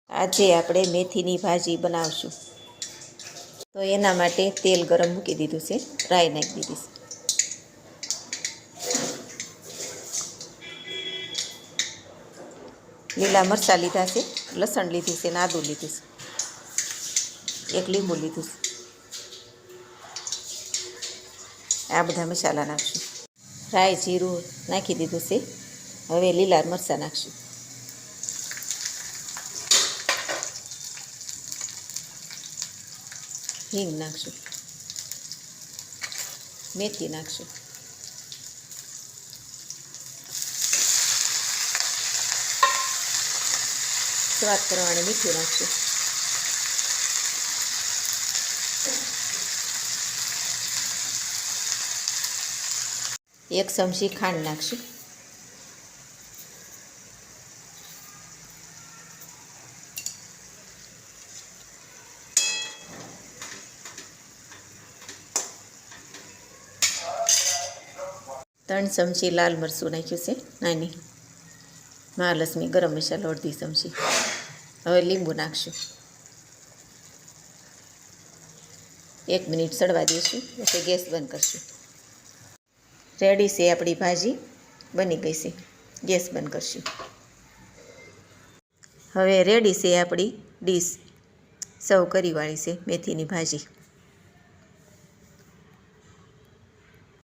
આજે આપણે મેથીની ભાજી બનાવશું. તો એના માટે તેલ ગરમ મૂકી દીધું છે, રાઈ નાખી દીધી છે. લીલા મરચાં લીધા છે, લસણ લીધું છે ને આદું લીધું છે, એક લીંબુ લીધું છે. આ બધા મસાલા નાખશું. રાઈ જીરું નાખી દીધું છે. હવે લીલા મરચાં નાખશું. હિંગ નાખશું. મેથી નાખશું. સ્વાદ પ્રમાણે મીઠું નાખશું. એક ચમચી ખાંડ નાખશું. ત્રણ ચમચી લાલ મરચું નાખ્યું છે નાની. મહાલક્ષ્મી ગરમ મસાલો અડધી ચમચી. હવે લીંબુ નાખશું. 1 મિનિટ સડવા દઈશું, પછી ગેસ બંધ કરશું. રેડી છે આપણી ભાજી, બની ગઈ છે. ગેસ બંધ કરશું. હવે રેડી છે આપણી ડીશ, સર્વ કરી વાળી છે મેથીની ભાજી.